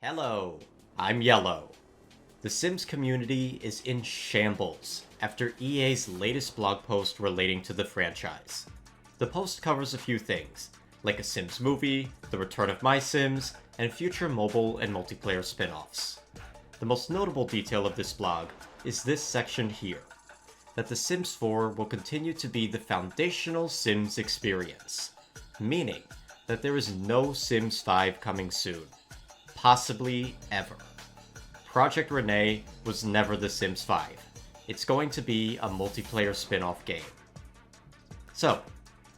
Hello, I'm Yellow. The Sims community is in shambles after EA's latest blog post relating to the franchise. The post covers a few things, like a Sims movie, the return of My Sims, and future mobile and multiplayer spin-offs. The most notable detail of this blog is this section here, that The Sims 4 will continue to be the foundational Sims experience, meaning that there is no Sims 5 coming soon. Possibly ever. Project Rene was never The Sims 5. It's going to be a multiplayer spin-off game. So,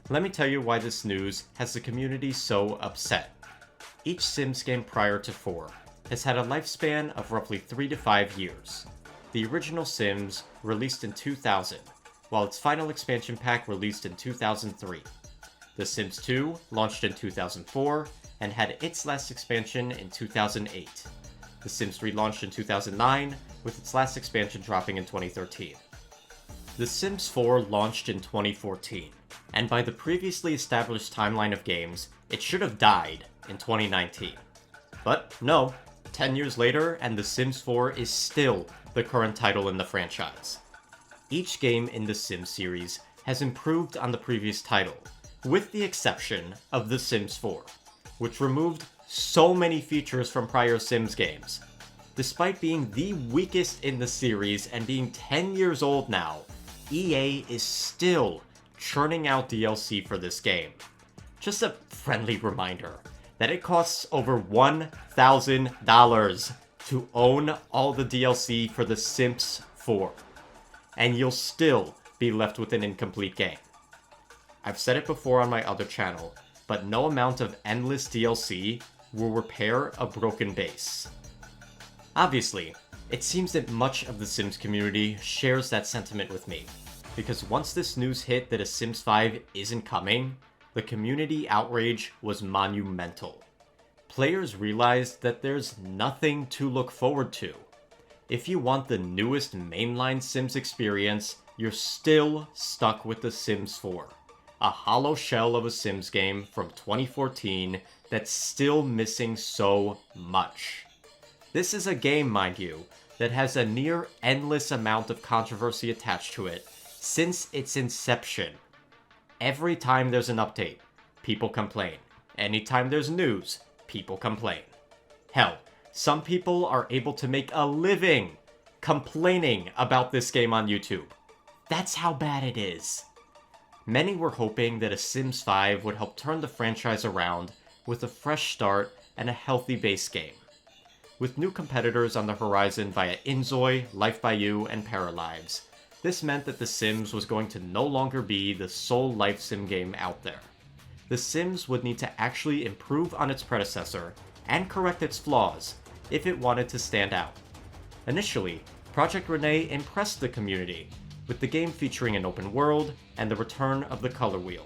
let me tell you why this news has the community so upset. Each Sims game prior to 4 has had a lifespan of roughly 3 to 5 years. The original Sims released in 2000, while its final expansion pack released in 2003. The Sims 2 launched in 2004, and had its last expansion in 2008. The Sims 3 launched in 2009, with its last expansion dropping in 2013. The Sims 4 launched in 2014, and by the previously established timeline of games, it should have died in 2019. But no, 10 years later, and The Sims 4 is still the current title in the franchise. Each game in the Sims series has improved on the previous title, with the exception of The Sims 4. Which removed so many features from prior Sims games. Despite being the weakest in the series and being 10 years old now, EA is still churning out DLC for this game. Just a friendly reminder that it costs over $1,000 to own all the DLC for The Sims 4, and you'll still be left with an incomplete game. I've said it before on my other channel, but no amount of endless DLC will repair a broken base. Obviously, it seems that much of the Sims community shares that sentiment with me, because once this news hit that a Sims 5 isn't coming, the community outrage was monumental. Players realized that there's nothing to look forward to. If you want the newest mainline Sims experience, you're still stuck with The Sims 4. A hollow shell of a Sims game from 2014 that's still missing so much. This is a game, mind you, that has a near endless amount of controversy attached to it since its inception. Every time there's an update, people complain. Anytime there's news, people complain. Hell, some people are able to make a living complaining about this game on YouTube. That's how bad it is. Many were hoping that a Sims 5 would help turn the franchise around with a fresh start and a healthy base game. With new competitors on the horizon via Inzoi, Life by You, and Paralives, this meant that The Sims was going to no longer be the sole life sim game out there. The Sims would need to actually improve on its predecessor and correct its flaws if it wanted to stand out. Initially, Project Rene impressed the community, with the game featuring an open world and the return of the color wheel.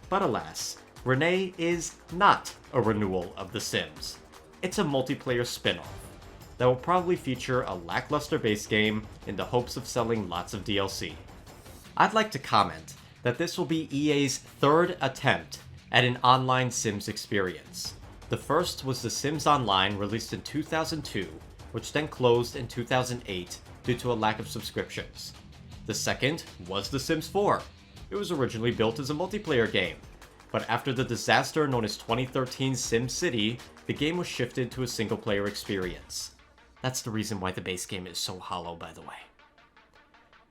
But alas, Rene is not a renewal of The Sims. It's a multiplayer spin-off that will probably feature a lackluster base game in the hopes of selling lots of DLC. I'd like to comment that this will be EA's third attempt at an online Sims experience. The first was The Sims Online, released in 2002, which then closed in 2008 due to a lack of subscriptions. The second was The Sims 4. It was originally built as a multiplayer game, but after the disaster known as 2013's Sim City, the game was shifted to a single-player experience. That's the reason why the base game is so hollow, by the way.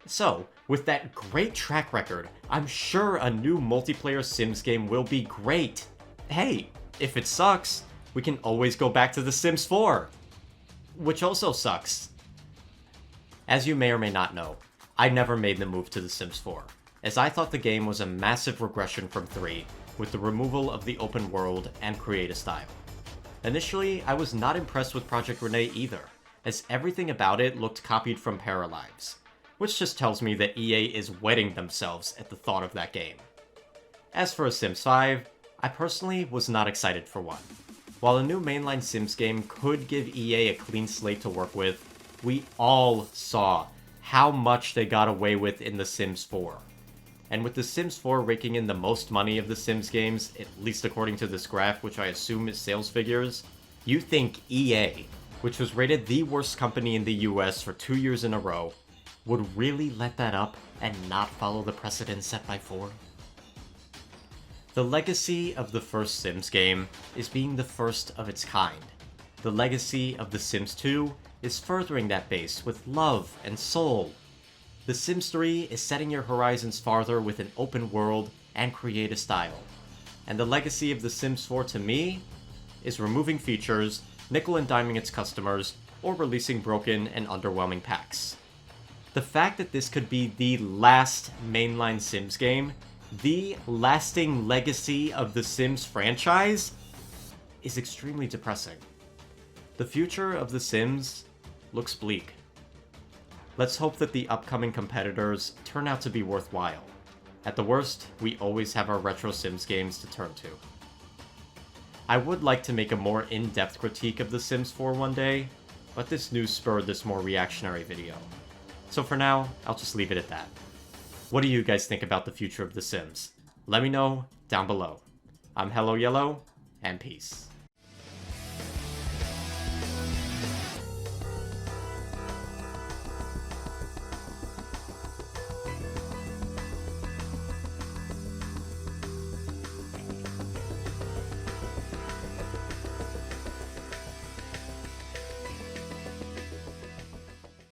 So, with that great track record, I'm sure a new multiplayer Sims game will be great. Hey, if it sucks, we can always go back to The Sims 4, which also sucks. As you may or may not know, I never made the move to The Sims 4, as I thought the game was a massive regression from 3, with the removal of the open world and creative style. Initially, I was not impressed with Project Rene either, as everything about it looked copied from Paralives, which just tells me that EA is wetting themselves at the thought of that game. As for a Sims 5, I personally was not excited for one. While a new mainline Sims game could give EA a clean slate to work with, we all saw how much they got away with in The Sims 4. And with The Sims 4 raking in the most money of the Sims games, at least according to this graph, which I assume is sales figures, You think EA, which was rated the worst company in the US for 2 years in a row, would really let that up and not follow the precedent set by 4? The legacy of the first Sims game is being the first of its kind. The legacy of The Sims 2 is furthering that base with love and soul. The Sims 3 is setting your horizons farther with an open world and creative style. And the legacy of The Sims 4 to me is removing features, nickel and diming its customers, or releasing broken and underwhelming packs. The fact that this could be the last mainline Sims game, the lasting legacy of the Sims franchise, is extremely depressing. The future of The Sims looks bleak. Let's hope that the upcoming competitors turn out to be worthwhile. At the worst, we always have our retro Sims games to turn to. I would like to make a more in-depth critique of The Sims 4 one day, but this news spurred this more reactionary video. So for now, I'll just leave it at that. What do you guys think about the future of The Sims? Let me know down below. I'm HelloYello, and peace.